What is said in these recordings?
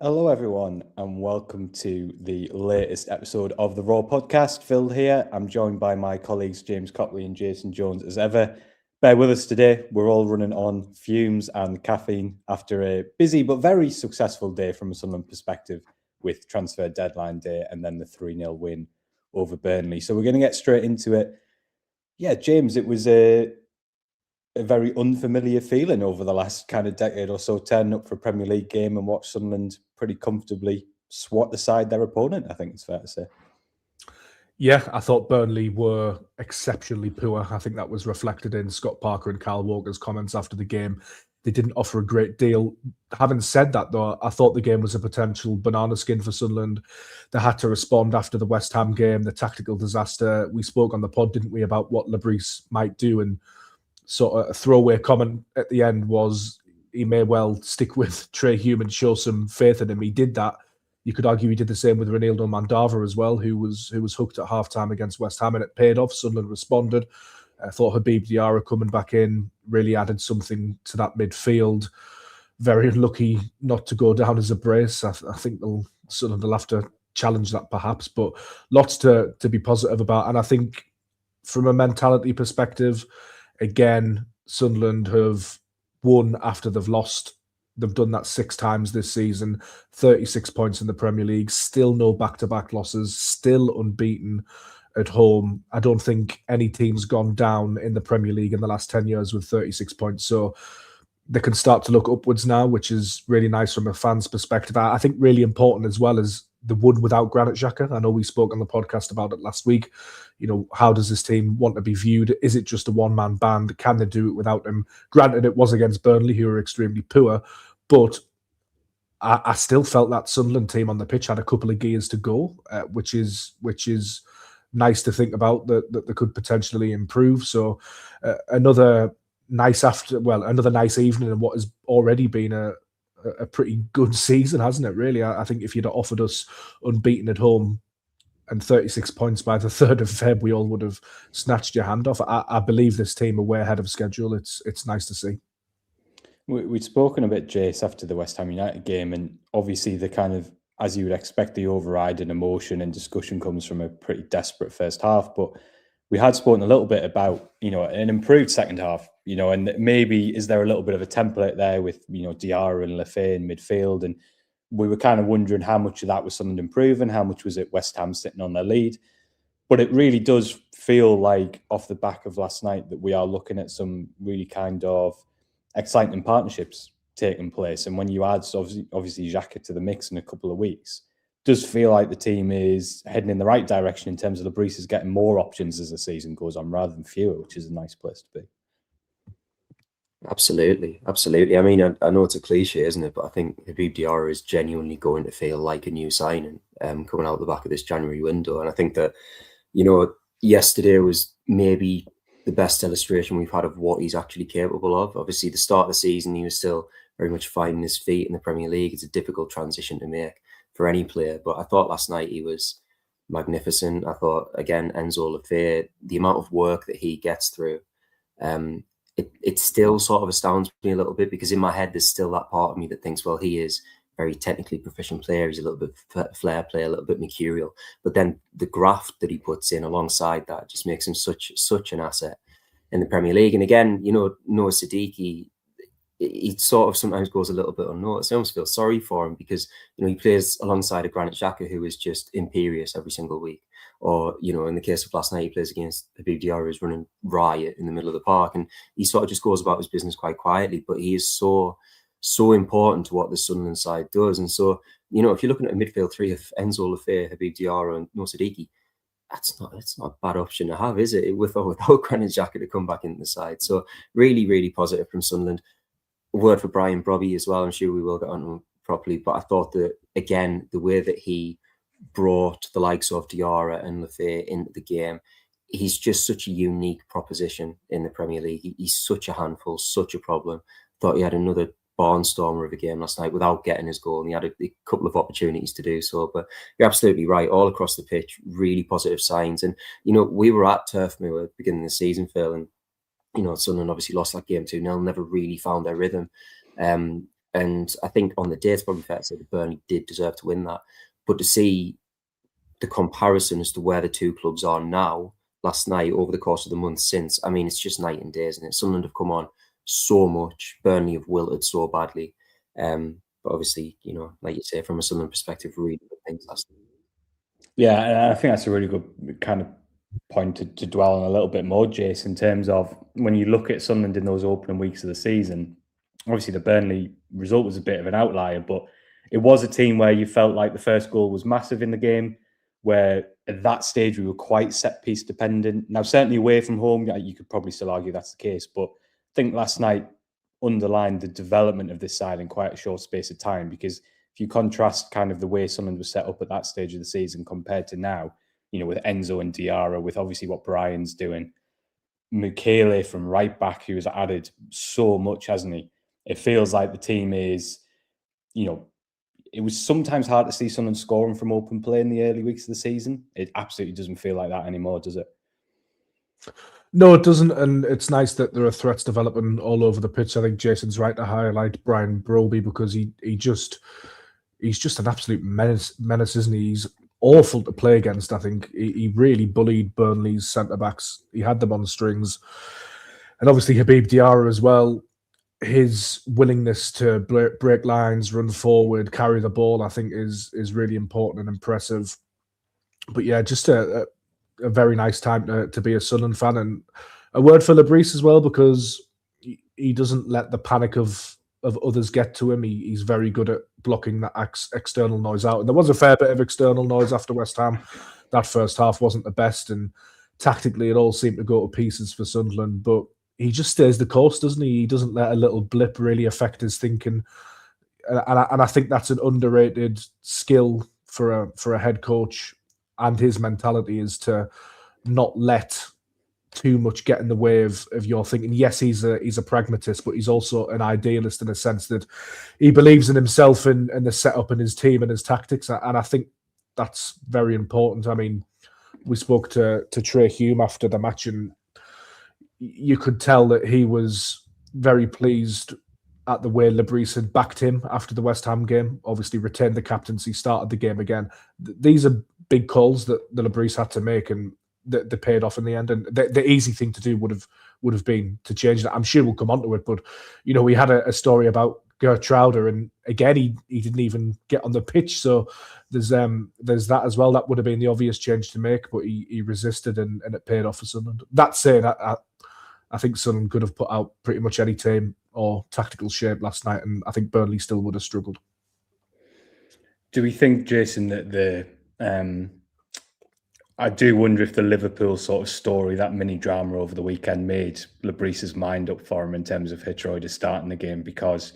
Hello, everyone, and welcome to the latest episode of the Raw podcast. Phil here. I'm joined by my colleagues James Copley and Jason Jones as ever. Bear with us today. We're all running on fumes and caffeine after a busy but very successful day from a Sunderland perspective with transfer deadline day and then the 3-0 win over Burnley. So we're going to get straight into it. Yeah, James, it was a very unfamiliar feeling over the last kind of decade or so, turning up for a Premier League game and watch Sunderland pretty comfortably swat aside their opponent, I think it's fair to say. Yeah, I thought Burnley were exceptionally poor. I think that was reflected in Scott Parker and Kyle Walker's comments after the game. They didn't offer a great deal. Having said that, though, I thought the game was a potential banana skin for Sunderland. They had to respond after the West Ham game, the tactical disaster. We spoke on the pod, didn't we, about what Le Bris might do, and sort of a throwaway comment at the end was he may well stick with Trey Hume and show some faith in him. He did that. You could argue he did the same with Ronaldo Mandava as well, who was hooked at half-time against West Ham, and it paid off. Sunderland responded. I thought Habib Diarra coming back in really added something to that midfield. Very unlucky not to go down as a brace. I think Sunderland will have to challenge that perhaps, but lots to be positive about. And I think from a mentality perspective, again, Sunderland have won after they've lost. They've done that 6 times this season, 36 points in the Premier League, still no back-to-back losses, still unbeaten at home. I don't think any team's gone down in the Premier League in the last 10 years with 36 points. So they can start to look upwards now, which is really nice from a fan's perspective. I think really important as well as the wood without Granit Xhaka. I know we spoke on the podcast about it last week. You know, how does this team want to be viewed? Is it just a one-man band? Can they do it without him? Granted, it was against Burnley, who were extremely poor, but I still felt that Sunderland team on the pitch had a couple of gears to go, which is nice to think about that they could potentially improve. So another nice evening in what has already been a pretty good season, hasn't it, really? I think if you'd have offered us unbeaten at home and 36 points by the 3rd of Feb, we all would have snatched your hand off. I believe this team are way ahead of schedule. It's nice to see. We'd spoken a bit, Jace, after the West Ham United game, and obviously the kind of, as you would expect, the overriding emotion and discussion comes from a pretty desperate first half. But we had spoken a little bit about, an improved second half, and maybe is there a little bit of a template there with, Diarra and Lefay in midfield. And we were kind of wondering how much of that was Sunderland improving, how much was it West Ham sitting on their lead. But it really does feel like off the back of last night that we are looking at some really kind of exciting partnerships taking place. And when you add obviously Xhaka to the mix in a couple of weeks, it does feel like the team is heading in the right direction in terms of Le Bris is getting more options as the season goes on rather than fewer, which is a nice place to be. Absolutely. I mean, I know it's a cliche, isn't it? But I think Habib Diarra is genuinely going to feel like a new signing coming out the back of this January window. And I think that, yesterday was maybe the best illustration we've had of what he's actually capable of. Obviously, the start of the season, he was still very much finding his feet in the Premier League. It's a difficult transition to make for any player. But I thought last night he was magnificent. I thought, again, Enzo Lefay, the amount of work that he gets through, it still sort of astounds me a little bit, because in my head, there's still that part of me that thinks, well, he is a very technically proficient player. He's a little bit flair player, a little bit mercurial. But then the graft that he puts in alongside that just makes him such an asset in the Premier League. And again, Noah Siddiqui, he sort of sometimes goes a little bit unnoticed. I almost feel sorry for him because, he plays alongside a Granit Xhaka who is just imperious every single week. Or, in the case of last night, he plays against Habib Diarra, who's running riot in the middle of the park. And he sort of just goes about his business quite quietly, but he is so important to what the Sunderland side does. And so, if you're looking at a midfield three of Enzo Lefay, Habib Diarra and Noah Siddiqui, it's not a bad option to have, is it? With or without Granit Xhaka to come back into the side. So really, really positive from Sunderland. A word for Brian Brobby as well. I'm sure we will get on him properly. But I thought that, again, the way that he brought the likes of Diarra and Lefay into the game, he's just such a unique proposition in the Premier League. He's such a handful, such a problem. Thought he had another barnstormer of a game last night without getting his goal, and he had a couple of opportunities to do so. But you're absolutely right, all across the pitch, really positive signs. And we were at Turf Moor at the beginning of the season, Phil, and Sunderland obviously lost that game 2-0, never really found their rhythm. And I think on the day, it's probably fair to say that Burnley did deserve to win that. But to see the comparison as to where the two clubs are now, last night, over the course of the month since, I mean, it's just night and day, isn't it? Sunderland have come on so much. Burnley have wilted so badly. But obviously, you know, like you say, from a Sunderland perspective, really good things last night. Yeah, and I think that's a really good kind of point to dwell on a little bit more, Jace, in terms of when you look at Sunderland in those opening weeks of the season. Obviously, the Burnley result was a bit of an outlier, but it was a team where you felt like the first goal was massive in the game, where at that stage we were quite set-piece dependent. Now, certainly away from home, you could probably still argue that's the case, but I think last night underlined the development of this side in quite a short space of time, because if you contrast kind of the way Sunderland was set up at that stage of the season compared to now, you know, with Enzo and Diarra, with obviously what Brian's doing, Michele from right back, who has added so much, hasn't he? It feels like the team is, you know, it was sometimes hard to see Sunderland scoring from open play in the early weeks of the season. It absolutely doesn't feel like that anymore, does it? No, it doesn't, and it's nice that there are threats developing all over the pitch. I think Jason's right to highlight Brian Broby, because he's just an absolute menace, isn't he? He's awful to play against. I think he really bullied Burnley's centre backs. He had them on strings, and obviously Habib Diarra as well. His willingness to break lines, run forward, carry the ball, I think is really important and impressive. But yeah, just a very nice time to be a Sunderland fan, and a word for Le Bris as well, because he doesn't let the panic of others get to him. He's very good at blocking that external noise out. And there was a fair bit of external noise after West Ham. That first half wasn't the best, and tactically it all seemed to go to pieces for Sunderland. But he just stays the course, doesn't he? He doesn't let a little blip really affect his thinking. And I think that's an underrated skill for a head coach, and his mentality is to not let too much get in the way of your thinking. Yes, he's a pragmatist, but he's also an idealist in a sense that he believes in himself and the setup and his team and his tactics. And I think that's very important. I mean, we spoke to Trey Hume after the match, and you could tell that he was very pleased at the way Le Bris had backed him after the West Ham game. Obviously retained the captaincy, started the game again. These are big calls that the Le Bris had to make, and they paid off in the end. And the easy thing to do would have been to change that. I'm sure we'll come on to it, but you know, we had a story about Geertruida, and again he didn't even get on the pitch. So there's that as well. That would have been the obvious change to make, but he resisted, and it paid off for Sunderland. That said, I think Sunderland could have put out pretty much any team or tactical shape last night, and I think Burnley still would have struggled. Do we think, Jason, that I do wonder if the Liverpool sort of story, that mini drama over the weekend, made Le Bris's mind up for him in terms of Geertruida starting the game? Because,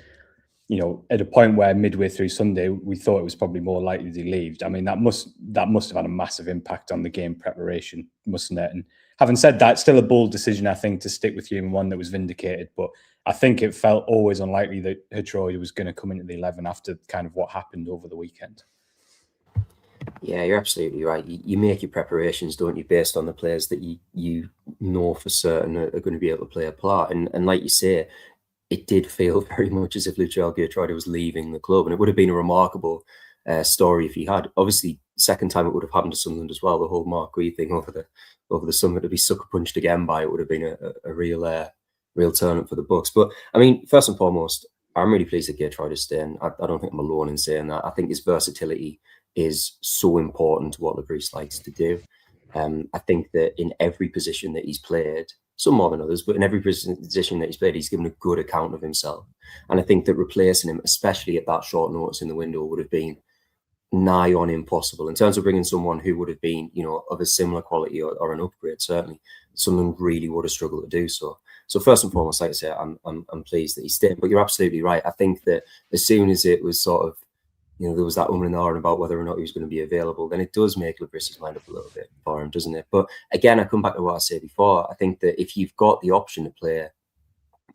you know, at a point where midway through Sunday we thought it was probably more likely he leaved. I mean, that must have had a massive impact on the game preparation, mustn't it? And having said that, it's still a bold decision, I think, to stick with you, and one that was vindicated. But I think it felt always unlikely that Geertruida was going to come into the 11 after kind of what happened over the weekend. Yeah, you're absolutely right. You make your preparations, don't you, based on the players that you know for certain are going to be able to play a part. And like you say, it did feel very much as if Geertruida was leaving the club, and it would have been a remarkable story if he had. Obviously, second time it would have happened to Sunderland as well. The whole Marquis thing over the summer, to be sucker punched again by it would have been a real turn up for the Bucks. But I mean, first and foremost, I'm really pleased that Geertruida's staying. I don't think I'm alone in saying that. I think his versatility is so important to what Le Bris likes to do. I think that in every position that he's played, some more than others, but in every position that he's played, he's given a good account of himself. And I think that replacing him, especially at that short notice in the window, would have been nigh on impossible. In terms of bringing someone who would have been, you know, of a similar quality or an upgrade, certainly, someone really would have struggled to do so. So first and foremost, like I say, I'm pleased that he's staying. But you're absolutely right. I think that as soon as it was sort of, you know, there was that and ahhing about whether or not he was going to be available, then it does make Le Bris's mind up a little bit for him, doesn't it? But again, I come back to what I said before. I think that if you've got the option to play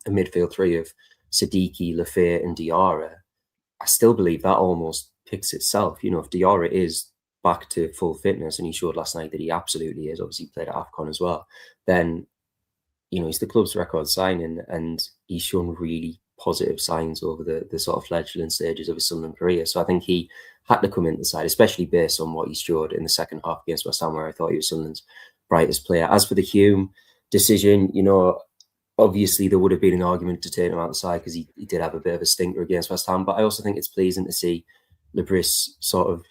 a midfield three of Siddiqui, Lafay and Diarra, I still believe that almost picks itself. You know, if Diarra is back to full fitness, and he showed last night that he absolutely is, obviously played at AFCON as well, then, you know, he's the club's record signing, and he's shown really positive signs over the sort of fledgling stages of his Sunderland career. So I think he had to come into the side, especially based on what he showed in the second half against West Ham, where I thought he was Sunderland's brightest player. As for the Hume decision, obviously there would have been an argument to take him out the side because he did have a bit of a stinker against West Ham, but I also think it's pleasing to see Le Bris sort of,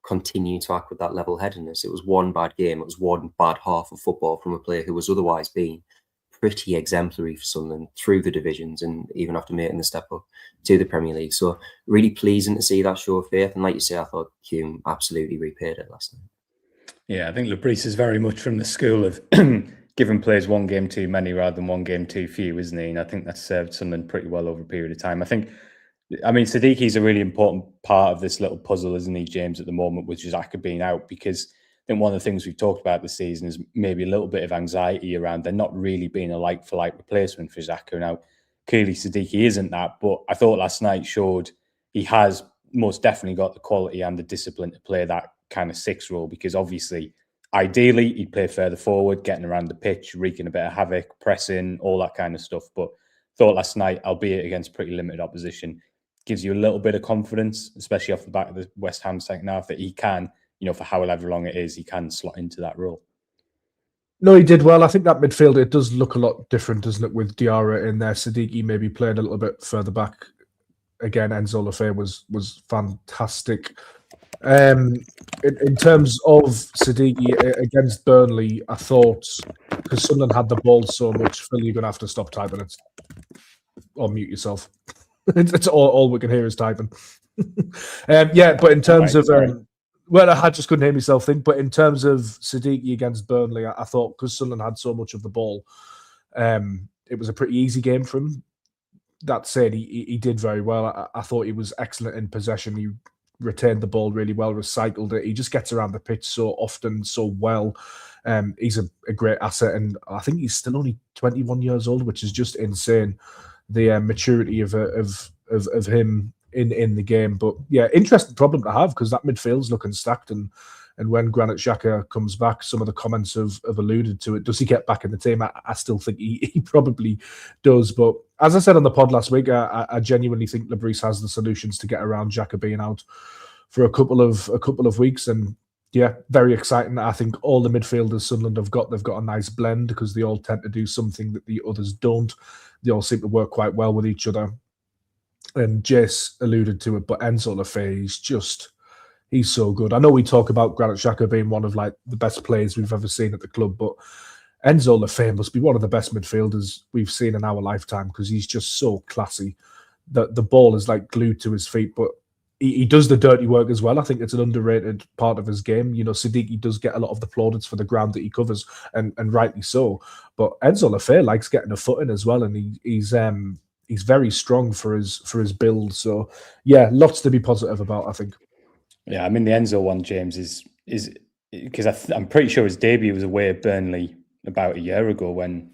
continue to act with that level-headedness. It was one bad game. It was one bad half of football from a player who was otherwise being pretty exemplary for Sunderland through the divisions and even after making the step up to the Premier League. So really pleasing to see that show of faith. And like you say, I thought Hume absolutely repaid it last night. Yeah, I think Le Bris is very much from the school of giving players one game too many rather than one game too few, isn't he? And I think that's served Sunderland pretty well over a period of time. Sadiqi's a really important part of this little puzzle, isn't he, James, at the moment, with Xhaka being out, because I think one of the things we've talked about this season is maybe a little bit of anxiety around there not really being a like-for-like replacement for Xhaka. Now, clearly Sadiqi isn't that, but I thought last night showed he has most definitely got the quality and the discipline to play that kind of 6 role, because obviously, ideally, he'd play further forward, getting around the pitch, wreaking a bit of havoc, pressing, all that kind of stuff. But thought last night, albeit against pretty limited opposition, gives you a little bit of confidence, especially off the back of the West Ham second half, that he can, for however long it is, he can slot into that role. No, he did well. I think that midfield, it does look a lot different, doesn't it, with Diarra in there. Sadiqi maybe played a little bit further back. Again, Enzo Lefebvre was fantastic. In terms of Sadiqi against Burnley, I thought, because Sunderland had the ball so much, Phil, you're going to have to stop typing it or mute yourself. It's all we can hear is typing. But in terms of I just couldn't hear myself think. But in terms of Sadiqi against Burnley, I thought because Sunderland had so much of the ball, it was a pretty easy game for him. That said, he did very well. I thought he was excellent in possession. He retained the ball really well, recycled it. He just gets around the pitch so often, so well. He's a great asset, and I think he's still only 21 years old, which is just insane. The maturity of him in the game. But yeah, interesting problem to have, because that midfield's looking stacked, and when Granit Xhaka comes back, some of the comments have alluded to it. Does he get back in the team? I still think he probably does. But as I said on the pod last week, I genuinely think Le Bris has the solutions to get around Xhaka being out for a couple of weeks. And yeah, very exciting. I think all the midfielders Sunderland they've got a nice blend, because they all tend to do something that the others don't. They all seem to work quite well with each other. And Jace alluded to it, but Enzo Lefebvre, he's so good. I know we talk about Granit Xhaka being one of like the best players we've ever seen at the club, but Enzo Lefebvre must be one of the best midfielders we've seen in our lifetime, because he's just so classy. The ball is like glued to his feet, but he does the dirty work as well. I think it's an underrated part of his game. Sadiqi does get a lot of the plaudits for the ground that he covers, and rightly so. But Enzo Lefebvre likes getting a foot in as well, and he's very strong for his build. So yeah, lots to be positive about, I think. Yeah, the Enzo one, James, is because I'm pretty sure his debut was away at Burnley about a year ago when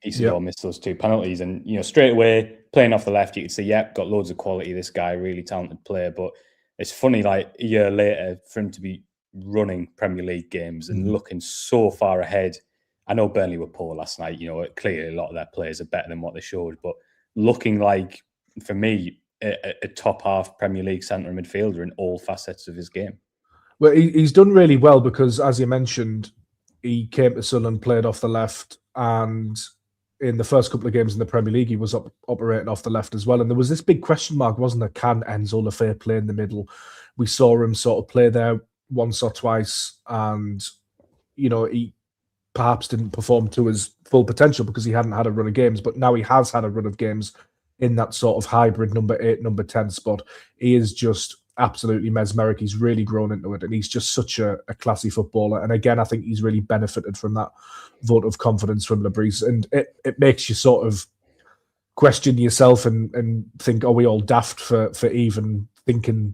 Isidore missed those 2 penalties, and straight away playing off the left, you could see, got loads of quality. This guy, really talented player. But it's funny, like a year later, for him to be running Premier League games and looking so far ahead. I know Burnley were poor last night. Clearly a lot of their players are better than what they showed, but looking like, for me, a top half Premier League centre midfielder in all facets of his game. Well, he's done really well, because, as you mentioned, he came to Sunderland, played off the left, and in the first couple of games in the Premier League, he was operating off the left as well. And there was this big question mark, wasn't there? Can Enzo Lefebvre play in the middle? We saw him sort of play there once or twice, and he perhaps didn't perform to his full potential because he hadn't had a run of games. But now he has had a run of games in that sort of hybrid number 8, number 10 spot. He is just absolutely mesmeric. He's really grown into it, and he's just such a classy footballer. And again, I think he's really benefited from that vote of confidence from Le Bris. And it makes you sort of question yourself and think, are we all daft for even thinking,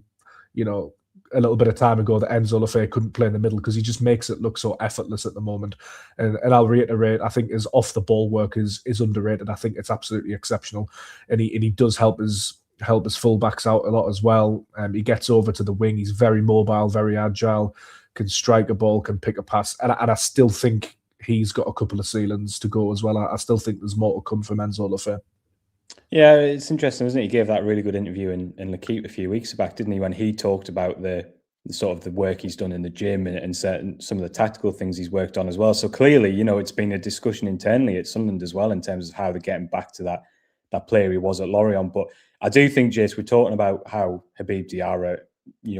a little bit of time ago that Enzo Lefebvre couldn't play in the middle, because he just makes it look so effortless at the moment. And I'll reiterate, I think his off the ball work is underrated. I think it's absolutely exceptional, and he does help his fullbacks out a lot as well. He gets over to the wing. He's very mobile, very agile, can strike a ball, can pick a pass, and I still think he's got a couple of ceilings to go as well. I still think there's more to come from Enzo Lefebvre. Yeah, it's interesting, isn't it? He gave that really good interview in L'Equipe a few weeks back, didn't he? When he talked about the sort of the work he's done in the gym and certain some of the tactical things he's worked on as well. So clearly, it's been a discussion internally at Sunderland as well in terms of how they're getting back to that player he was at Lorient. But I do think, Jace, we're talking about how Habib Diarra,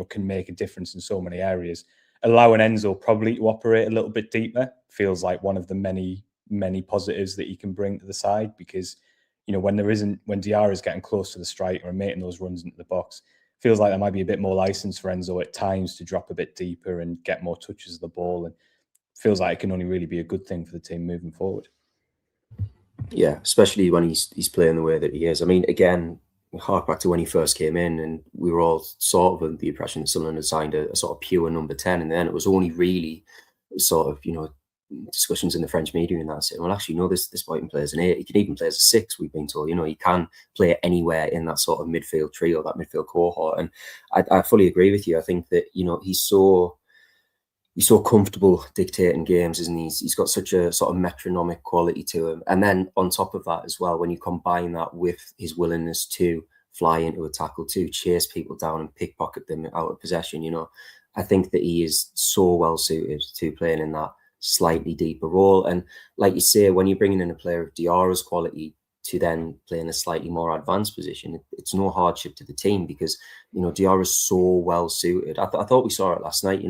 can make a difference in so many areas. Allowing Enzo probably to operate a little bit deeper feels like one of the many positives that he can bring to the side, because when Diarra is getting close to the striker and making those runs into the box, feels like there might be a bit more license for Enzo at times to drop a bit deeper and get more touches of the ball, and feels like it can only really be a good thing for the team moving forward. Yeah, especially when he's playing the way that he is. I mean, again, hark back to when he first came in, and we were all sort of under the impression that Sunderland had signed a sort of pure number 10, and then it was only really sort of, discussions in the French media and that saying, well, actually, no, this boy can play as an 8. He can even play as a 6, we've been told. He can play anywhere in that sort of midfield trio, that midfield cohort. And I fully agree with you. I think that, he's so comfortable dictating games, isn't he? He's got such a sort of metronomic quality to him. And then on top of that as well, when you combine that with his willingness to fly into a tackle, to chase people down and pickpocket them out of possession, I think that he is so well suited to playing in that slightly deeper role. And like you say, when you're bringing in a player of Diarra's quality to then play in a slightly more advanced position, it's no hardship to the team, because Diarra's so well suited. I thought we saw it last night.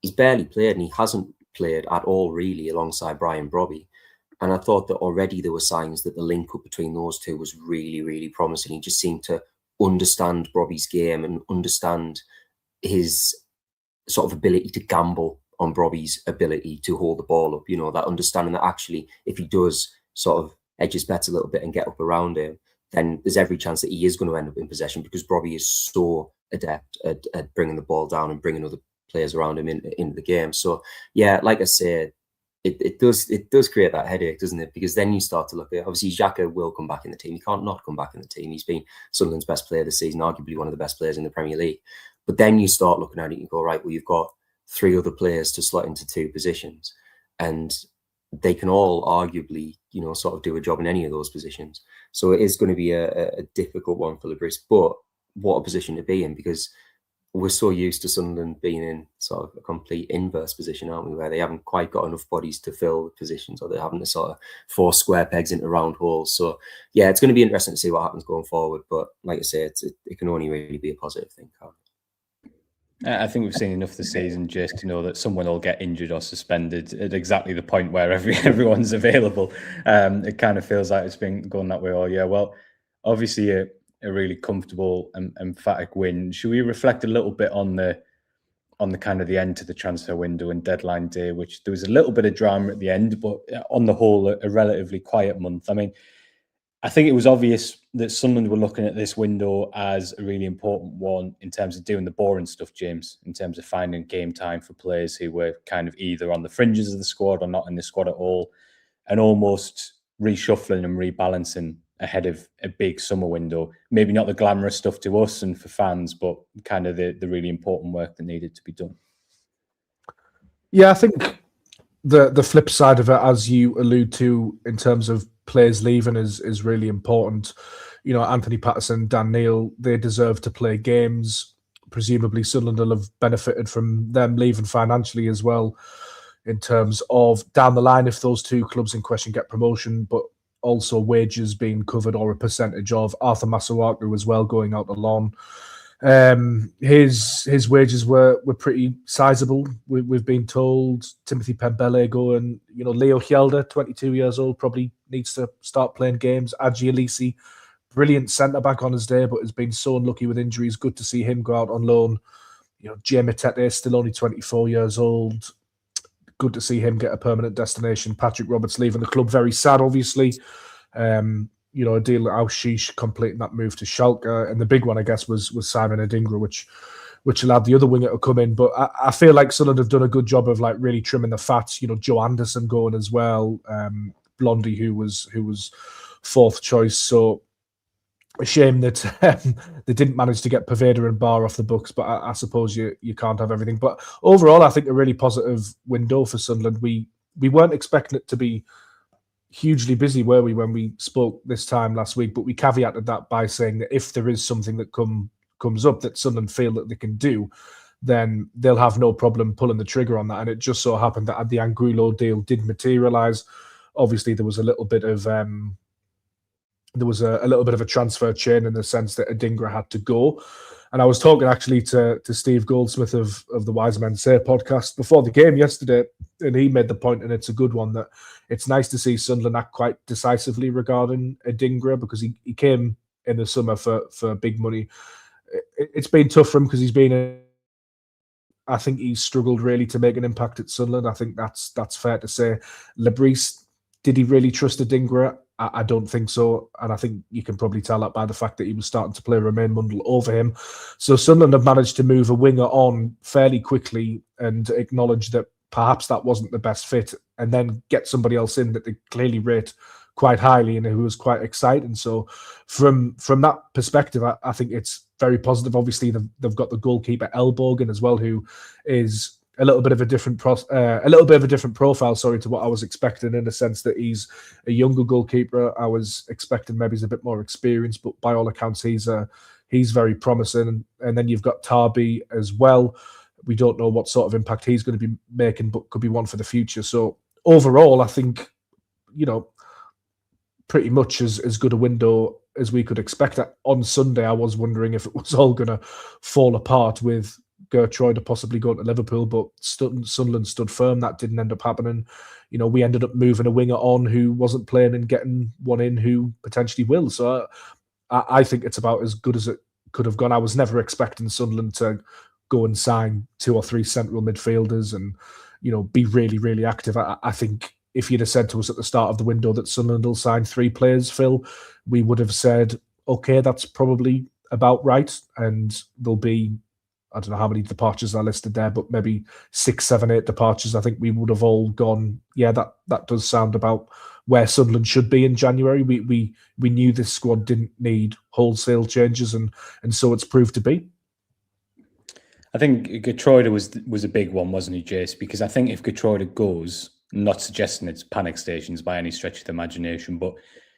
He's barely played, and he hasn't played at all really alongside Brian Brobby. And I thought that already there were signs that the link up between those two was really, really promising. He just seemed to understand Brobby's game and understand his sort of ability to gamble on Brobby's ability to hold the ball up. That understanding that actually, if he does sort of edge his bets a little bit and get up around him, then there's every chance that he is going to end up in possession, because Brobby is so adept at bringing the ball down and bringing other players around him into the game. So yeah, like I said, it does create that headache, doesn't it? Because then you start to look at, obviously Xhaka will come back in the team. He can't not come back in the team. He's been Sunderland's best player this season, arguably one of the best players in the Premier League. But then you start looking at it and you go, right, well, you've got 3 other players to slot into 2 positions, and they can all arguably, sort of do a job in any of those positions. So it is going to be a difficult one for Le Bris, but what a position to be in, because we're so used to Sunderland being in sort of a complete inverse position, aren't we, where they haven't quite got enough bodies to fill the positions, or they're having to sort of force square pegs into round holes. So yeah, it's going to be interesting to see what happens going forward. But like I say, it can only really be a positive thing, can't it? I think we've seen enough this season just to know that someone will get injured or suspended at exactly the point where everyone's available. It kind of feels like it's been going that way all year. Well, obviously a really comfortable and emphatic win. Should we reflect a little bit on the kind of the end to the transfer window and deadline day, which there was a little bit of drama at the end, but on the whole, a relatively quiet month. I mean, I think it was obvious that Sunderland were looking at this window as a really important one in terms of doing the boring stuff, James, in terms of finding game time for players who were kind of either on the fringes of the squad or not in the squad at all, and almost reshuffling and rebalancing ahead of a big summer window. Maybe not the glamorous stuff to us and for fans, but kind of the really important work that needed to be done. Yeah, I think the flip side of it, as you allude to, in terms of players leaving, is really important. Anthony Patterson, Dan Neil, they deserve to play games. Presumably Sunderland will have benefited from them leaving financially as well, in terms of down the line if those 2 clubs in question get promotion, but also wages being covered or a percentage of. Arthur Masuaku as well going out on loan. His wages were pretty sizable. We've been told. Timothy Pembele going. Leo Hjelde, 22 years old, probably needs to start playing games. Adji Alisi, brilliant centre back on his day, but has been so unlucky with injuries. Good to see him go out on loan. Jay Matete, still only 24 years old. Good to see him get a permanent destination. Patrick Roberts leaving the club, very sad, obviously. Adil Aushish completing that move to Schalke, and the big one, I guess, was Simon Adingra, which allowed the other winger to come in. But I feel like Sunderland have done a good job of like really trimming the fats. Joe Anderson going as well, Blondie, who was 4th choice. So a shame that they didn't manage to get Poveda and Barr off the books, but I suppose you can't have everything. But overall, I think a really positive window for Sunderland. We weren't expecting it to be hugely busy, were we, when we spoke this time last week? But we caveated that by saying that if there is something that comes up that Sunderland feel that they can do, then they'll have no problem pulling the trigger on that. And it just so happened that the Angulo deal did materialise. Obviously, there was a little bit of a transfer chain in the sense that Adingra had to go. And I was talking actually to Steve Goldsmith of the Wise Men Say podcast before the game yesterday, and he made the point, and it's a good one, that it's nice to see Sunderland act quite decisively regarding Adingra, because he came in the summer for big money. It's been tough for him because I think he's struggled really to make an impact at Sunderland. I think that's fair to say. Le Bris, did he really trust Adingra? I don't think so. And I think you can probably tell that by the fact that he was starting to play Romain Mundle over him. So Sunderland have managed to move a winger on fairly quickly and acknowledge that perhaps that wasn't the best fit, and then get somebody else in that they clearly rate quite highly and who was quite exciting. So from that perspective, I think it's very positive. Obviously, they've got the goalkeeper Elborgen as well, who is a little bit of a different profile, to what I was expecting, in the sense that he's a younger goalkeeper. I was expecting maybe he's a bit more experienced, but by all accounts, he's very promising. And then you've got Talbi as well. We don't know what sort of impact he's going to be making, but could be one for the future. So overall, I think, pretty much as good a window as we could expect. On Sunday, I was wondering if it was all going to fall apart with Geertruida possibly going to Liverpool, but Sunderland stood firm. That didn't end up happening. We ended up moving a winger on who wasn't playing and getting one in who potentially will. So I think it's about as good as it could have gone. I was never expecting Sunderland to go and sign 2 or 3 central midfielders and, be really, really active. I think if you'd have said to us at the start of the window that Sunderland will sign 3 players, Phil, we would have said, okay, that's probably about right. And there'll be, I don't know how many departures are listed there, but maybe 6, 7, 8 departures. I think we would have all gone, yeah, that does sound about where Sunderland should be in January. We knew this squad didn't need wholesale changes, and so it's proved to be. I think Geertruida was a big one, wasn't he, Jace? Because I think if Geertruida goes, not suggesting it's panic stations by any stretch of the imagination, but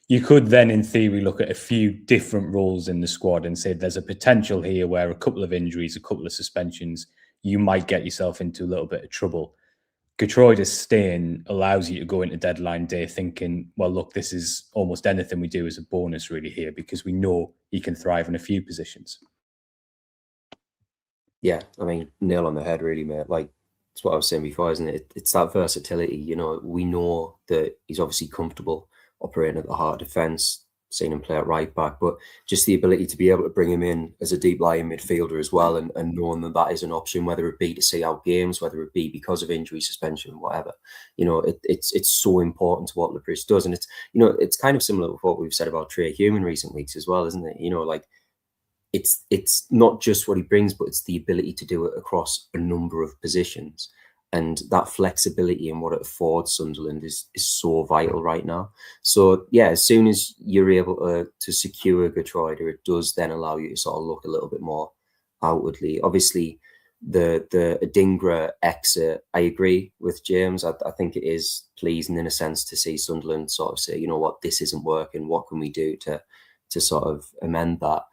you could then, in theory, look at a few different roles in the squad and say there's a potential here where a couple of injuries, a couple of suspensions, you might get yourself into a little bit of trouble. Geertruida's staying allows you to go into deadline day thinking, well, look, this is almost anything we do as a bonus really here, because we know he can thrive in a few positions. Yeah, I mean, nail on the head, really, mate. Like, it's what I was saying before, isn't it? It's that versatility. We know that he's obviously comfortable operating at the heart of defence, seeing him play at right back, but just the ability to be able to bring him in as a deep lying midfielder as well, and knowing that is an option, whether it be to see out games, whether it be because of injury, suspension, whatever. It's so important to what Le Bris does, and it's kind of similar with what we've said about Trey Hume in recent weeks as well, isn't it? It's not just what he brings, but it's the ability to do it across a number of positions. And that flexibility and what it affords Sunderland is so vital right now. So, yeah, as soon as you're able to secure Geertruida, it does then allow you to sort of look a little bit more outwardly. Obviously, the Adingra exit, I agree with James. I think it is pleasing in a sense to see Sunderland sort of say, what, this isn't working. What can we do to sort of amend that?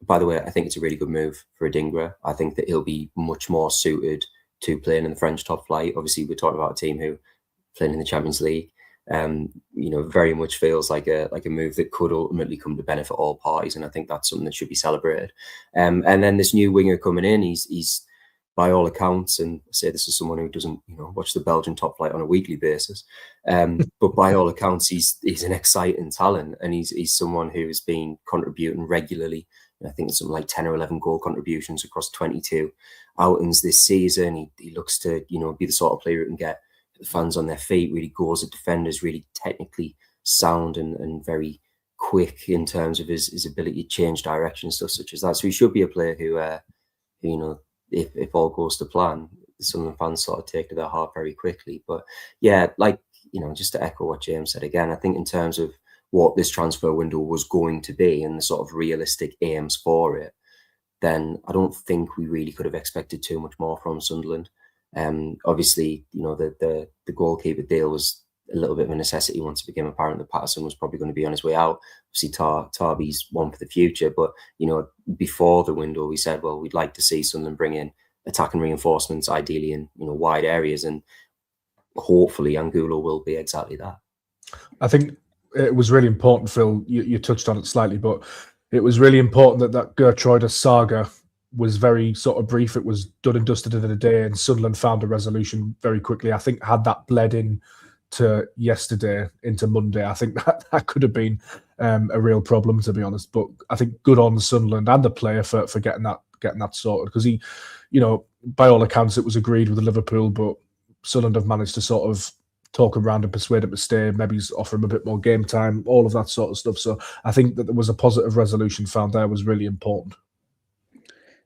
By the way, I think it's a really good move for Adingra. I think that he'll be much more suited to playing in the French top flight. Obviously, we're talking about a team who playing in the Champions League. Very much feels like a move that could ultimately come to benefit all parties, and I think that's something that should be celebrated. And then this new winger coming in, he's by all accounts, and I say this as someone who doesn't watch the Belgian top flight on a weekly basis, but by all accounts, he's an exciting talent, and he's someone who has been contributing regularly. I think it's something like 10 or 11 goal contributions across 22 outings this season. He looks to, be the sort of player who can get the fans on their feet, really goes at defenders, really technically sound and very quick in terms of his ability to change direction and stuff such as that. So he should be a player who if all goes to plan, some of the fans sort of take to their heart very quickly. But yeah, just to echo what James said again, I think in terms of what this transfer window was going to be and the sort of realistic aims for it, then I don't think we really could have expected too much more from Sunderland. Obviously, the goalkeeper deal was a little bit of a necessity once it became apparent that Patterson was probably going to be on his way out. Obviously, Talbi's one for the future, but before the window, we said, well, we'd like to see Sunderland bring in attacking reinforcements, ideally in wide areas, and hopefully Angulo will be exactly that. I think it was really important, Phil. You touched on it slightly, but it was really important that Geertruida saga was very sort of brief. It was done and dusted in a day, and Sunderland found a resolution very quickly. I think had that bled in to yesterday into Monday, I think that could have been a real problem, to be honest. But I think good on Sunderland and the player for getting that sorted, because he, by all accounts, it was agreed with Liverpool, but Sunderland have managed to sort of talk him around and persuade him to stay, maybe offer him a bit more game time, all of that sort of stuff. So I think that there was a positive resolution found there was really important.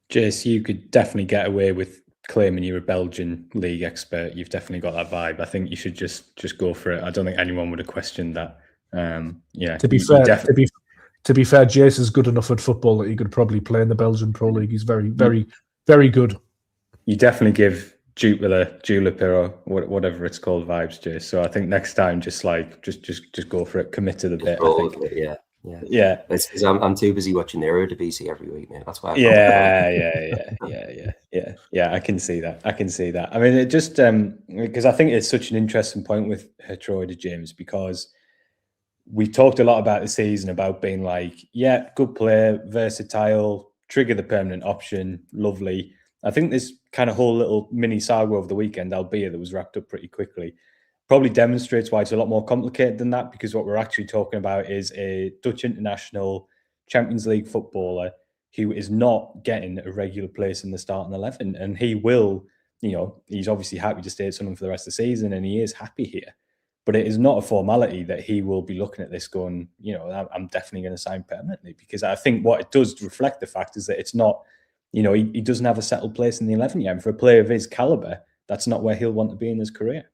Jace, you could definitely get away with claiming you're a Belgian league expert. You've definitely got that vibe. I think you should just go for it. I don't think anyone would have questioned that. To be fair, Jace is good enough at football that he could probably play in the Belgian Pro League. He's very, very, very good. You definitely give Jupiler or whatever it's called vibes, Jace. So I think next time, just go for it. Commit to the bit. I think. Yeah. It's I'm too busy watching the Eredivisie every week, man. That's why. Yeah. I can see that. I mean, it just because I think it's such an interesting point with Geertruida, James, because we talked a lot about the season about being like, yeah, good player, versatile, trigger the permanent option, lovely. I think this kind of whole little mini saga over the weekend, albeit that was wrapped up pretty quickly, probably demonstrates why it's a lot more complicated than that, because what we're actually talking about is a Dutch international Champions League footballer who is not getting a regular place in the starting 11. And he will, he's obviously happy to stay at Sunderland for the rest of the season, and he is happy here. But it is not a formality that he will be looking at this going, I'm definitely going to sign permanently, because I think what it does reflect the fact is that it's not, he doesn't have a settled place in the 11 yet. And for a player of his caliber, that's not where he'll want to be in his career.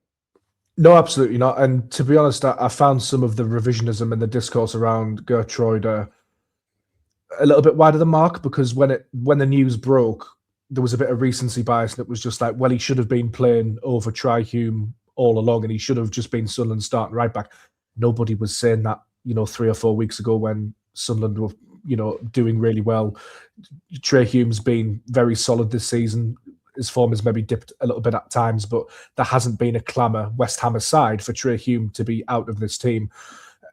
No, absolutely not. And to be honest, I found some of the revisionism and the discourse around Geertruida a little bit wide of the mark, because when the news broke, there was a bit of recency bias, and it was just like, well, he should have been playing over Tri-Hume all along, and he should have just been Sunderland starting right back. Nobody was saying that, 3 or 4 weeks ago when Sunderland were, doing really well. Tri-Hume's been very solid this season. His form has maybe dipped a little bit at times, but there hasn't been a clamour, West Ham aside, for Tri-Hume to be out of this team.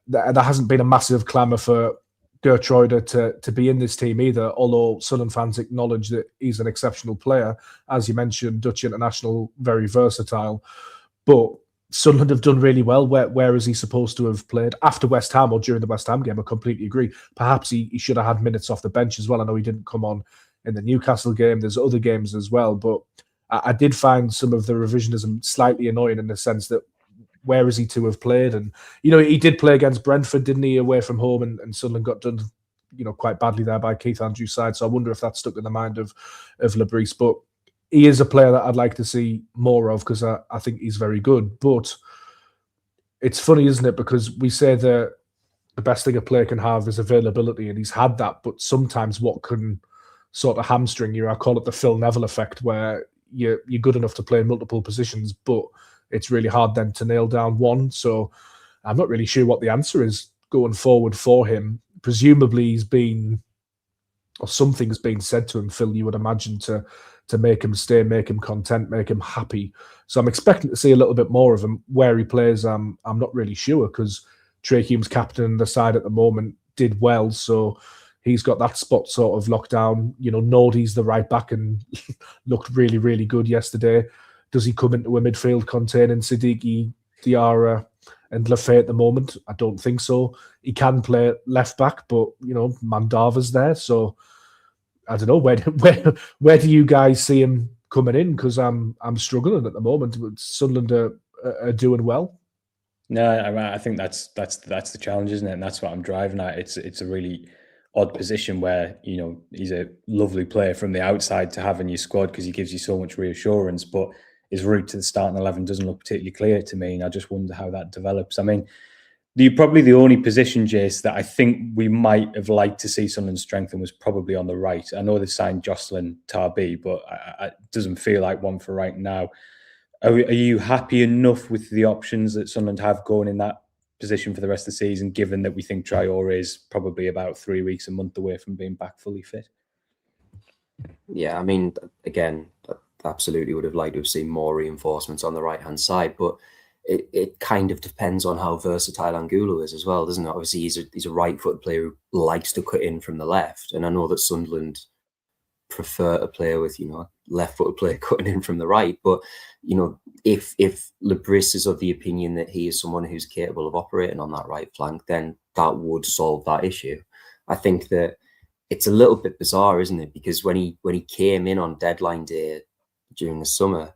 There hasn't been a massive clamour for Geertruida to be in this team either, although Sunderland fans acknowledge that he's an exceptional player. As you mentioned, Dutch international, very versatile. But Sunderland have done really well. Where is he supposed to have played? After West Ham or during the West Ham game, I completely agree. Perhaps he should have had minutes off the bench as well. I know he didn't come on in the Newcastle game. There's other games as well. But I did find some of the revisionism slightly annoying, in the sense that where is he to have played? And, he did play against Brentford, didn't he, away from home, and Sunderland got done, quite badly there by Keith Andrews' side. So I wonder if that stuck in the mind of Le Bris. But he is a player that I'd like to see more of, because I think he's very good. But it's funny, isn't it? Because we say that the best thing a player can have is availability, and he's had that. But sometimes what can sort of hamstring you, I call it the Phil Neville effect, where you're good enough to play in multiple positions, but it's really hard then to nail down one. So I'm not really sure what the answer is going forward for him. Presumably he's been, or something's been said to him, Phil, you would imagine, to make him stay, make him content, make him happy. So I'm expecting to see a little bit more of him. Where he plays, I'm not really sure, because Tri-Hume's captain the side at the moment did well, so he's got that spot sort of locked down. Nordy's the right back and looked really, really good yesterday. Does he come into a midfield containing Siddiqui, Diarra and Lafay at the moment? I don't think so. He can play left back, but, Mandava's there. So I don't know, where do you guys see him coming in? Because I'm struggling at the moment. Sunderland are doing well. No, I think that's the challenge, isn't it? And that's what I'm driving at. It's a really odd position where, he's a lovely player from the outside to have in your squad, because he gives you so much reassurance, but his route to the starting 11 doesn't look particularly clear to me, and I just wonder how that develops. I mean, probably the only position, Jace, that I think we might have liked to see Sunderland strengthen was probably on the right. I know they signed Jocelyn Talbi, but it doesn't feel like one for right now. Are you happy enough with the options that Sunderland have going in that position for the rest of the season, given that we think Traore is probably about 3 weeks, a month away from being back fully fit? Yeah, I mean, again, absolutely would have liked to have seen more reinforcements on the right-hand side, but it kind of depends on how versatile Angulo is as well, doesn't it? Obviously, he's a right-footed player who likes to cut in from the left, and I know that Sunderland prefer a player with, left-footed player cutting in from the right, but if Le Bris is of the opinion that he is someone who's capable of operating on that right flank, then that would solve that issue. I think that it's a little bit bizarre, isn't it? Because when he came in on deadline day during the summer,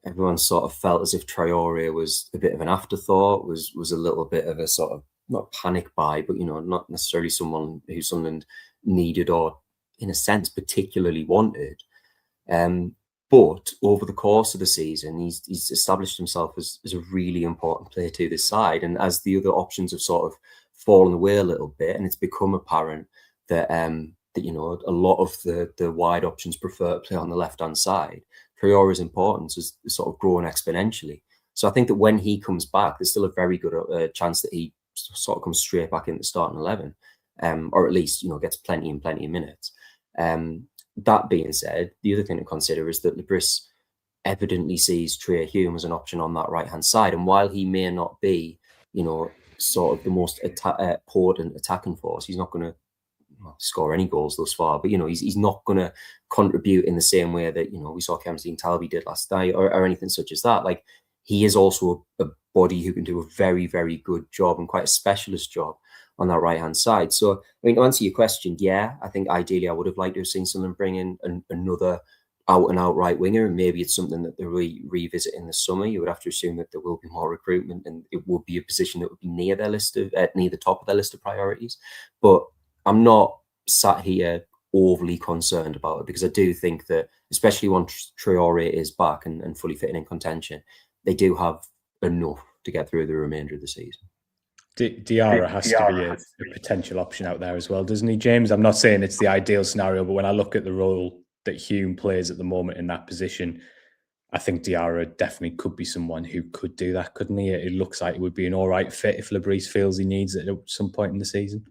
everyone sort of felt as if Traore was a bit of an afterthought, was a little bit of a sort of, not panic buy, but not necessarily someone who Sunderland needed or, in a sense, particularly wanted. But over the course of the season, he's established himself as a really important player to this side. And as the other options have sort of fallen away a little bit, and it's become apparent that a lot of the wide options prefer to play on the left-hand side, Traore's importance is sort of growing exponentially. So I think that when he comes back, there's still a very good chance that he sort of comes straight back in the starting 11, or at least gets plenty of minutes. That being said, the other thing to consider is that Le Bris evidently sees Trey Hume as an option on that right-hand side. And while he may not be, sort of the most potent attacking force, he's not going to score any goals thus far. But, he's not going to contribute in the same way that, we saw Talbi did last night or anything such as that. Like, he is also a body who can do a very, very good job and quite a specialist job on that right-hand side. So, I mean, to answer your question, yeah, I think ideally I would have liked to have seen someone bring in another out-and-out right winger, and maybe it's something that they'll revisit in the summer. You would have to assume that there will be more recruitment, and it would be a position that would be near the top of their list of priorities. But I'm not sat here overly concerned about it, because I do think that, especially once Traore is back and fully fitting in contention, they do have enough to get through the remainder of the season. Diarra has to be a potential option out there as well, doesn't he, James? I'm not saying it's the ideal scenario, but when I look at the role that Hume plays at the moment in that position, I think Diarra definitely could be someone who could do that, couldn't he? It looks like it would be an all right fit if Le Bris feels he needs it at some point in the season.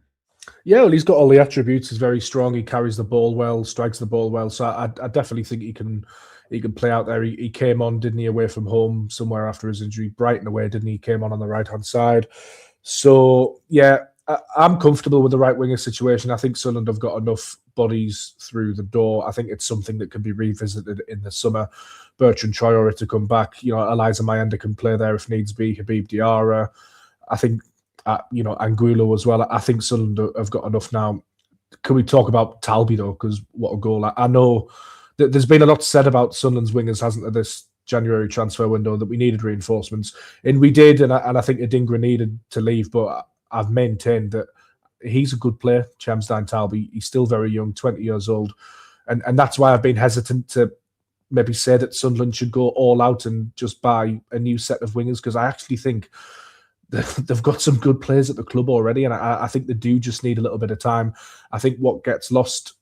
Yeah, well, he's got all the attributes. He's very strong. He carries the ball well, strikes the ball well. So I definitely think he can play out there. He came on, didn't he, away from home somewhere after his injury, Brighton away, didn't he? He came on the right-hand side. So, yeah, I'm comfortable with the right winger situation. I think Sunderland have got enough bodies through the door. I think it's something that can be revisited in the summer. Bertrand Traore to come back. Eliza Mayenda can play there if needs be. Habib Diarra. I think, Angulo as well. I think Sunderland have got enough now. Can we talk about Talbi, though? Because what a goal. I know that there's been a lot said about Sunderland's wingers, hasn't there, this January transfer window, that we needed reinforcements, and we did, and I think Adingra needed to leave, but I've maintained that he's a good player, Shamsdine Talbi. He's still very young, 20 years old, and that's why I've been hesitant to maybe say that Sunderland should go all out and just buy a new set of wingers, because I actually think they've got some good players at the club already, and I think they do just need a little bit of time. I think what gets lost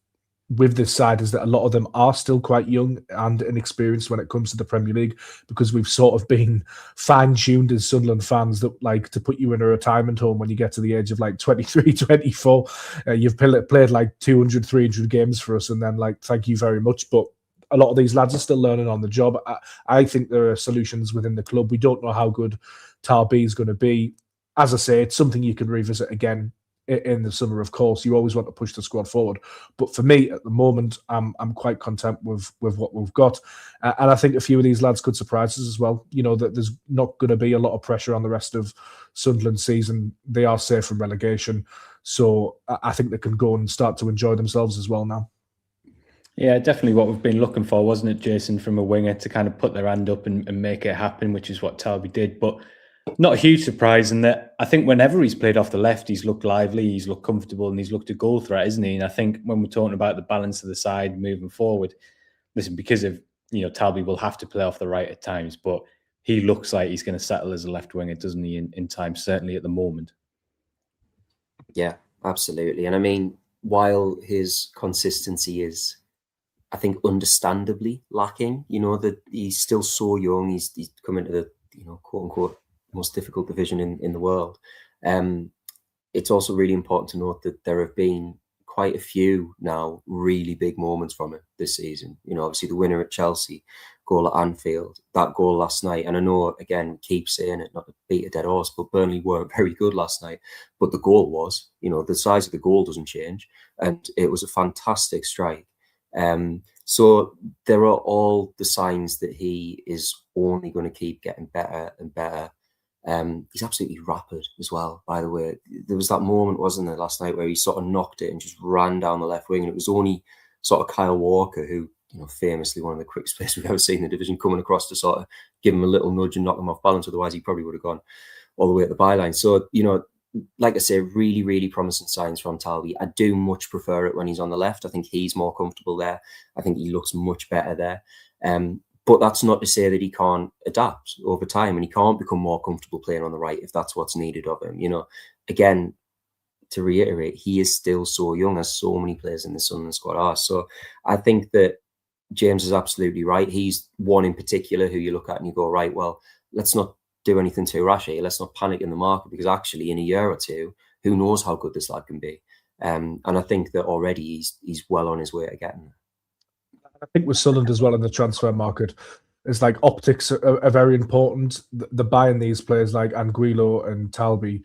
with this side is that a lot of them are still quite young and inexperienced when it comes to the Premier League, because we've sort of been fine-tuned as Sunderland fans that like to put you in a retirement home when you get to the age of like 23, 24. You've played like 200, 300 games for us, and then like, thank you very much. But a lot of these lads are still learning on the job. I think there are solutions within the club. We don't know how good Talbi is going to be. As I say, it's something you can revisit again in the summer. Of course, you always want to push the squad forward, but for me at the moment, I'm quite content with what we've got, and I think a few of these lads could surprise us as well. That there's not going to be a lot of pressure on the rest of Sunderland season. They are safe from relegation, so I think they can go and start to enjoy themselves as well now. Yeah, definitely what we've been looking for, wasn't it, Jason, from a winger to kind of put their hand up and make it happen, which is what Talbi did. But not a huge surprise in that I think whenever he's played off the left, he's looked lively, he's looked comfortable, and he's looked a goal threat, isn't he? And I think when we're talking about the balance of the side moving forward, listen, because of, Talbi will have to play off the right at times, but he looks like he's going to settle as a left winger, doesn't he, in time, certainly at the moment. Yeah, absolutely. And I mean, while his consistency is I think understandably lacking. You know, that he's still so young. He's come into the, you know, quote unquote most difficult division in the world. It's also really important to note that there have been quite a few now really big moments from him this season. You know, obviously the winner at Chelsea, goal at Anfield, that goal last night. And I know, again, we keep saying it, not to beat a dead horse, but Burnley weren't very good last night. But the goal was, you know, the size of the goal doesn't change. And it was a fantastic strike. So there are all the signs that he is only going to keep getting better and better. He's absolutely rapid as well, by the way. There was that moment, wasn't there, last night where he sort of knocked it and just ran down the left wing, and it was only sort of Kyle Walker, who, you know, famously one of the quickest players we've ever seen in the division, coming across to sort of give him a little nudge and knock him off balance. Otherwise, he probably would have gone all the way at the byline. So, you know, like I say, really, really promising signs from Talbi. I do much prefer it when he's on the left. I think he's more comfortable there. I think he looks much better there. But that's not to say that he can't adapt over time and he can't become more comfortable playing on the right if that's what's needed of him. You know, again, to reiterate, he is still so young, as so many players in the Sunderland squad are. So I think that James is absolutely right. He's one in particular who you look at and you go, right, well, let's not do anything too rash here. Let's not panic in the market, because actually in a year or two, who knows how good this lad can be. And I think that already he's well on his way to getting there. I think with Sunderland as well in the transfer market, it's like optics are very important. They're buying these players like Anguilo and Talbi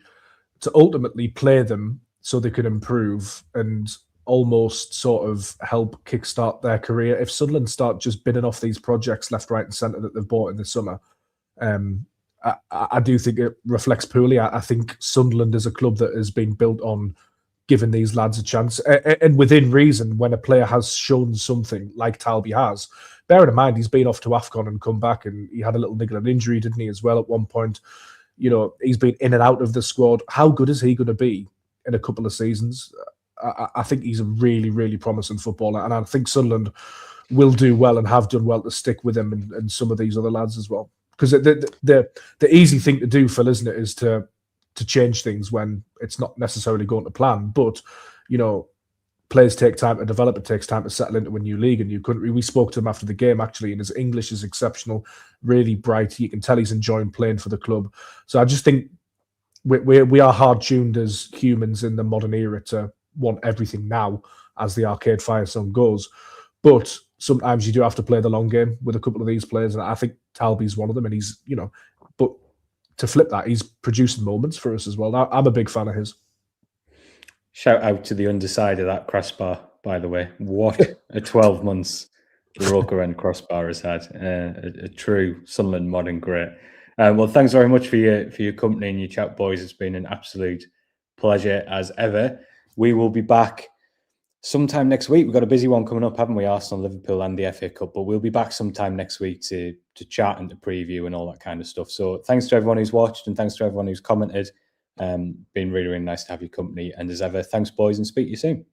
to ultimately play them so they can improve and almost sort of help kickstart their career. If Sunderland start just bidding off these projects left, right and centre that they've bought in the summer, I do think it reflects poorly. I think Sunderland is a club that has been built on giving these lads a chance, and within reason. When a player has shown something like Talbi has, bearing in mind he's been off to AFCON and come back, and he had a little niggling injury, didn't he, as well at one point. You know, he's been in and out of the squad. How good is he going to be in a couple of seasons? I think he's a really, really promising footballer, and I think Sunderland will do well and have done well to stick with him and some of these other lads as well. Because the easy thing to do, Phil, isn't it, is to change things when it's not necessarily going to plan. But, you know, players take time to develop. It takes time to settle into a new league, a new country. We spoke to him after the game, actually, and his English is exceptional, really bright. You can tell he's enjoying playing for the club. So I just think we are hard-tuned as humans in the modern era to want everything now, as the Arcade Fire song goes. But sometimes you do have to play the long game with a couple of these players, and I think Talbi's one of them. And he's, you know, but to flip that, he's producing moments for us as well. I'm a big fan of his. Shout out to the underside of that crossbar, by the way. What a 12 months the Roker End crossbar has had. A true Sunderland modern great. Well, thanks very much for your company and your chat, boys. It's been an absolute pleasure as ever. We will be back sometime next week. We've got a busy one coming up, haven't we? Arsenal, Liverpool and the FA Cup. But we'll be back sometime next week to chat and to preview and all that kind of stuff. So thanks to everyone who's watched and thanks to everyone who's commented. Been really, really nice to have your company. And as ever, thanks, boys, and speak to you soon.